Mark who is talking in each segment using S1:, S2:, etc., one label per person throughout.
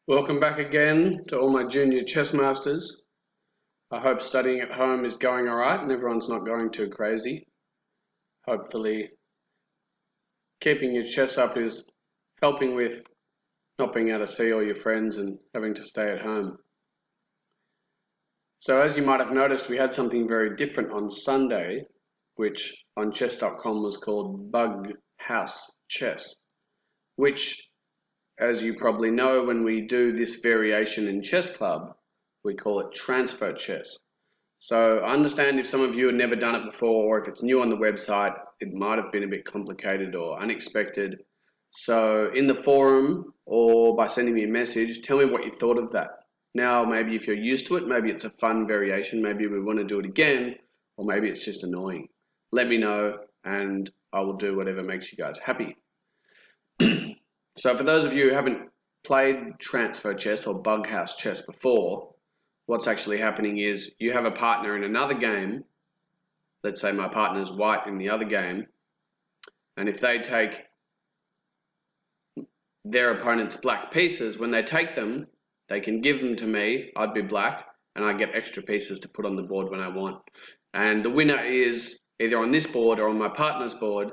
S1: Welcome back again to all my junior chess masters. I hope studying at home is going alright and everyone's not going too crazy. Hopefully keeping your chess up is helping with not being able to see all your friends and having to stay at home. So as you might have noticed, we had something very different on Sunday, which on chess.com was called Bug House Chess, which, as you probably know, when we do this variation in chess club, we call it transfer chess. So I understand if some of you have never done it before, or if it's new on the website, it might have been a bit complicated or unexpected. So in the forum or by sending me a message, tell me what you thought of that. Now, maybe if you're used to it, maybe it's a fun variation, maybe we want to do it again, or maybe it's just annoying. Let me know and I will do whatever makes you guys happy. So for those of you who haven't played transfer chess or bug house chess before, what's actually happening is you have a partner in another game. Let's say my partner's white in the other game, and if they take their opponent's black pieces, when they take them, they can give them to me, I'd be black, and I get extra pieces to put on the board when I want. And the winner is either on this board or on my partner's board.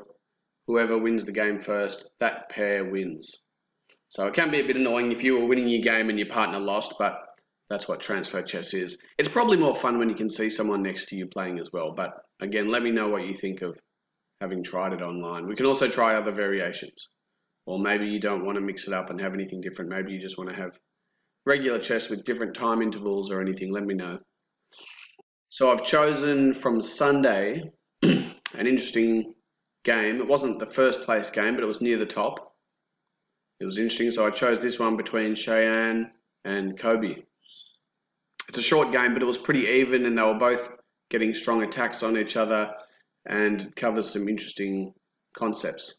S1: Whoever wins the game first, that pair wins. So it can be a bit annoying if you were winning your game and your partner lost, but that's what transfer chess is. It's probably more fun when you can see someone next to you playing as well. But again, let me know what you think of having tried it online. We can also try other variations. Or maybe you don't want to mix it up and have anything different. Maybe you just want to have regular chess with different time intervals or anything. Let me know. So I've chosen from Sunday an interesting game. It wasn't the first place game, but it was near the top. It was interesting, so I chose this one between Shayan and Kobi. It's a short game, but it was pretty even, and they were both getting strong attacks on each other and covers some interesting concepts.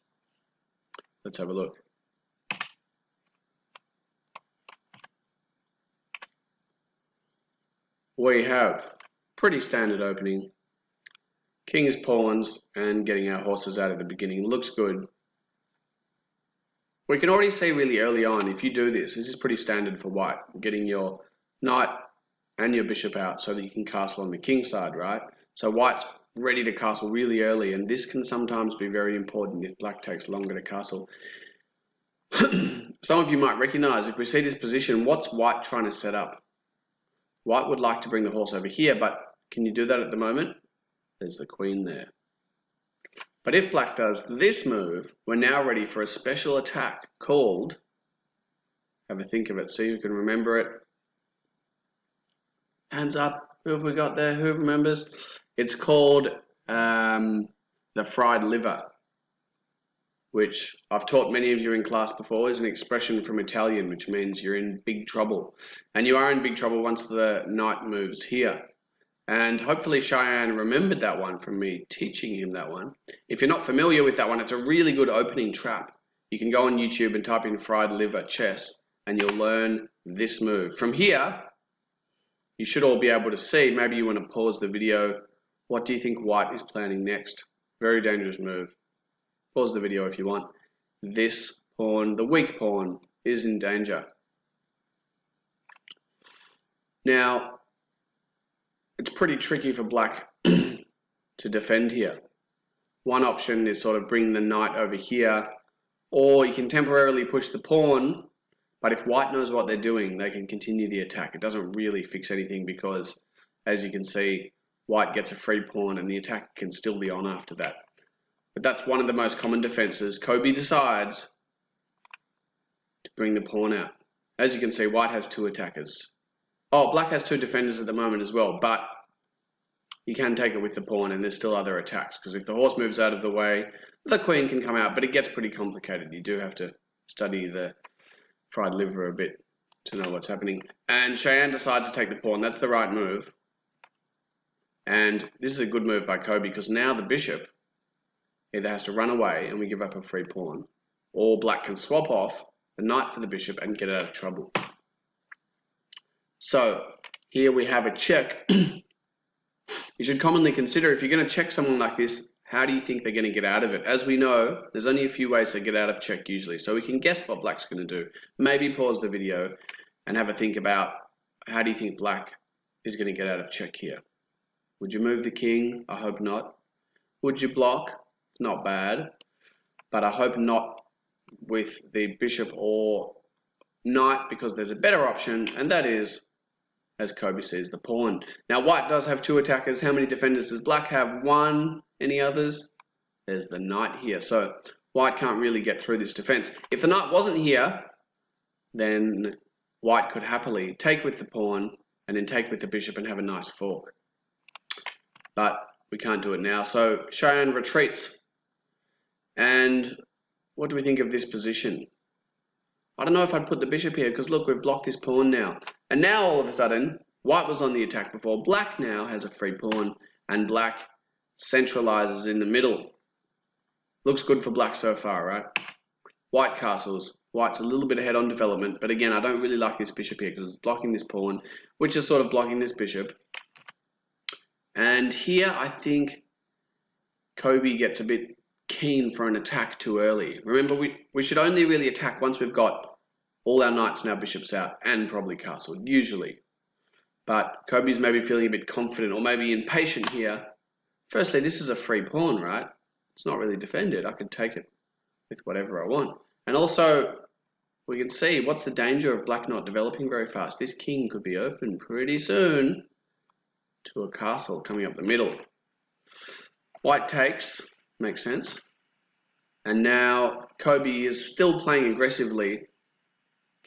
S1: Let's have a look. We have pretty standard opening. King's pawns and getting our horses out at the beginning. Looks good. We can already see really early on, if you do this is pretty standard for white, getting your knight and your bishop out so that you can castle on the king side, right? So white's ready to castle really early, and this can sometimes be very important if black takes longer to castle. Some of you might recognize, if we see this position, what's white trying to set up? White would like to bring the horse over here, but can you do that at the moment? There's the queen there. But if black does this move, we're now ready for a special attack called, have a think of it, see who can remember it. Hands up, who have we got there? Who remembers? It's called the fried liver, which I've taught many of you in class before, is an expression from Italian, which means you're in big trouble. And you are in big trouble once the knight moves here. And hopefully Shayan remembered that one from me teaching him that one. If you're not familiar with that one, it's a really good opening trap. You can go on YouTube and type in fried liver chess and you'll learn this move. From here, you should all be able to see, maybe you want to pause the video. What do you think white is planning next? Very dangerous move. Pause the video if you want. This pawn, the weak pawn, is in danger. Now, it's pretty tricky for black to defend here. One option is sort of bring the knight over here, or you can temporarily push the pawn, but if white knows what they're doing, they can continue the attack. It doesn't really fix anything because, as you can see, white gets a free pawn and the attack can still be on after that. But that's one of the most common defenses. Kobi decides to bring the pawn out. As you can see, white has two attackers. Oh, black has two defenders at the moment as well, but you can take it with the pawn and there's still other attacks, because if the horse moves out of the way, the queen can come out, but it gets pretty complicated. You do have to study the fried liver a bit to know what's happening. And Shayan decides to take the pawn. That's the right move. And this is a good move by Kobi, because now the bishop either has to run away and we give up a free pawn, or black can swap off the knight for the bishop and get out of trouble. So here we have a check. You should commonly consider, if you're going to check someone like this, how do you think they're going to get out of it? As we know, there's only a few ways to get out of check usually, so we can guess what black's going to do. Maybe pause the video and have a think about how do you think black is going to get out of check here. Would you move the king? I hope not. Would you block? Not bad, but I hope not with the bishop or knight, because there's a better option, and that is, as Kobi says, the pawn. Now white does have two attackers. How many defenders does black have? One. Any others? There's the knight here. So white can't really get through this defense. If the knight wasn't here, then white could happily take with the pawn and then take with the bishop and have a nice fork. But we can't do it now. So Shayan retreats. And what do we think of this position? I don't know if I'd put the bishop here, because look, we've blocked this pawn now. And now all of a sudden, white was on the attack before. Black now has a free pawn, and black centralizes in the middle. Looks good for black so far, right? White castles. White's a little bit ahead on development, but again, I don't really like this bishop here because it's blocking this pawn, which is sort of blocking this bishop. And here, I think Kobi gets a bit keen for an attack too early. Remember, we should only really attack once we've got all our knights and our bishops out, and probably castled, usually. But Kobi's maybe feeling a bit confident or maybe impatient here. Firstly, this is a free pawn, right? It's not really defended. I can take it with whatever I want. And also, we can see what's the danger of black not developing very fast. This king could be open pretty soon to a castle coming up the middle. White takes, makes sense. And now Kobi is still playing aggressively,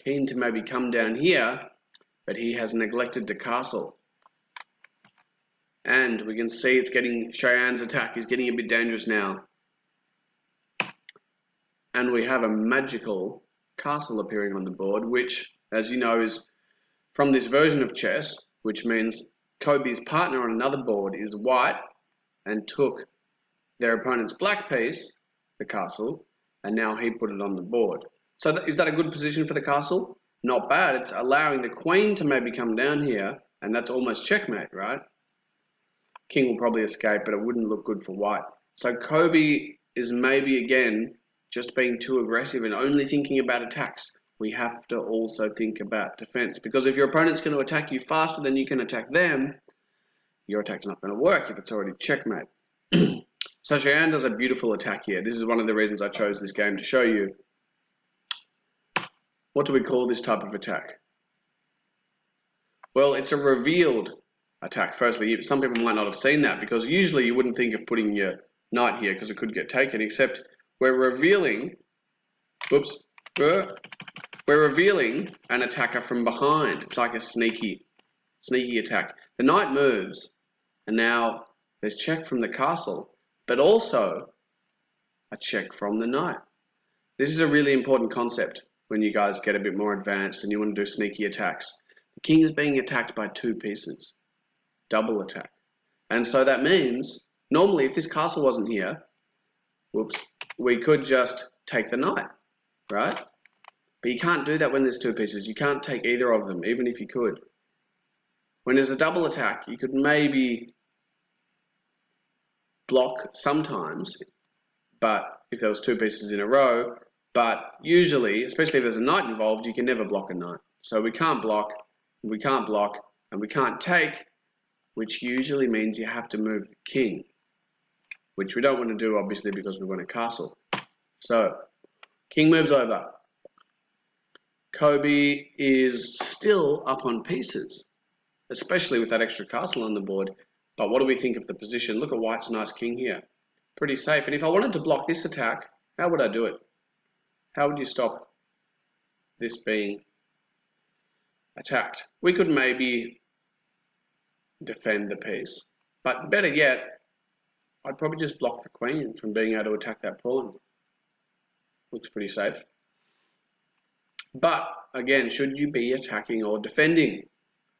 S1: keen to maybe come down here, but he has neglected to castle. And we can see it's getting, Shayan's attack is getting a bit dangerous now. And we have a magical castle appearing on the board, which, as you know, is from this version of chess, which means Kobi's partner on another board is white and took their opponent's black piece, the castle, and now he put it on the board. So is that a good position for the castle? Not bad. It's allowing the queen to maybe come down here, and that's almost checkmate, right? King will probably escape, but it wouldn't look good for white. So Kobi is maybe, again, just being too aggressive and only thinking about attacks. We have to also think about defense, because if your opponent's going to attack you faster than you can attack them, your attack's not going to work if it's already checkmate. So Shayan does a beautiful attack here. This is one of the reasons I chose this game to show you. What do we call this type of attack? Well, it's a revealed attack. Firstly, some people might not have seen that, because usually you wouldn't think of putting your knight here because it could get taken, except we're revealing, we're revealing an attacker from behind. It's like a sneaky attack. The knight moves, and now there's check from the castle, but also a check from the knight. This is a really important concept when you guys get a bit more advanced and you want to do sneaky attacks. The king is being attacked by two pieces. Double attack. And so that means, normally if this castle wasn't here, we could just take the knight, right? But you can't do that when there's two pieces. You can't take either of them, even if you could. When there's a double attack, you could maybe block sometimes, but if there was two pieces in a row, but usually, especially if there's a knight involved, you can never block a knight. So we can't block, and we can't take, which usually means you have to move the king, which we don't want to do, obviously, because we want a castle. So, king moves over. Kobi is still up on pieces, especially with that extra castle on the board. But what do we think of the position? Look at white's nice king here. Pretty safe. And if I wanted to block this attack, how would I do it? How would you stop this being attacked? We could maybe defend the piece. But better yet, I'd probably just block the queen from being able to attack that pawn. Looks pretty safe. But, again, should you be attacking or defending?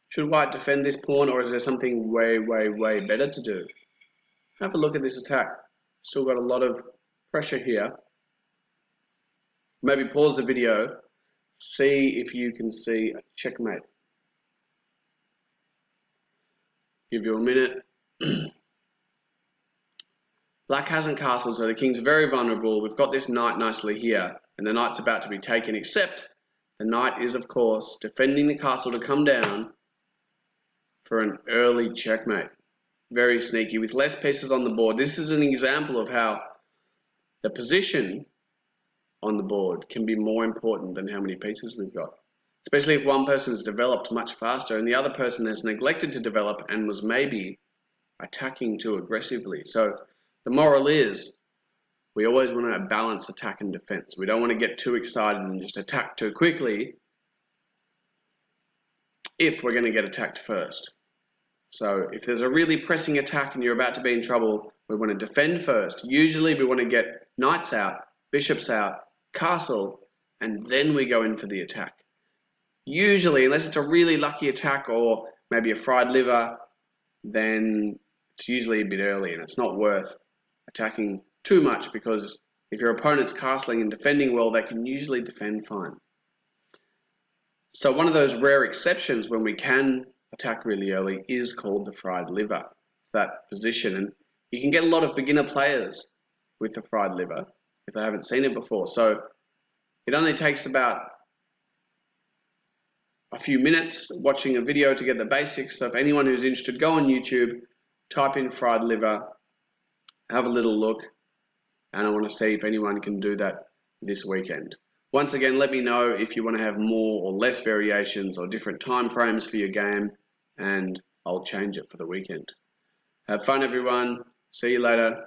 S1: Should white defend this pawn, or is there something way, way, way better to do? Have a look at this attack. Still got a lot of pressure here. Maybe pause the video, see if you can see a checkmate. Give you a minute. Black hasn't castled, so the king's very vulnerable. We've got this knight nicely here, and the knight's about to be taken, except The knight is, of course, defending the castle to come down for an early checkmate. Very sneaky, with less pieces on the board. This is an example of how the position on the board can be more important than how many pieces we've got. Especially if one person has developed much faster and the other person has neglected to develop and was maybe attacking too aggressively. So the moral is, we always want to balance attack and defense. We don't want to get too excited and just attack too quickly if we're going to get attacked first. So if there's a really pressing attack and you're about to be in trouble, we want to defend first. Usually we want to get knights out, bishops out, castle, and then we go in for the attack. Usually, unless it's a really lucky attack or maybe a fried liver, then it's usually a bit early and it's not worth attacking too much, because if your opponent's castling and defending well, they can usually defend fine. So one of those rare exceptions when we can attack really early is called the fried liver, that position. And you can get a lot of beginner players with the fried liver if they haven't seen it before. So it only takes about a few minutes watching a video to get the basics. So if anyone who's interested, go on YouTube, type in fried liver, have a little look, and I want to see if anyone can do that this weekend. Once again, let me know if you want to have more or less variations or different time frames for your game, and I'll change it for the weekend. Have fun, everyone. See you later.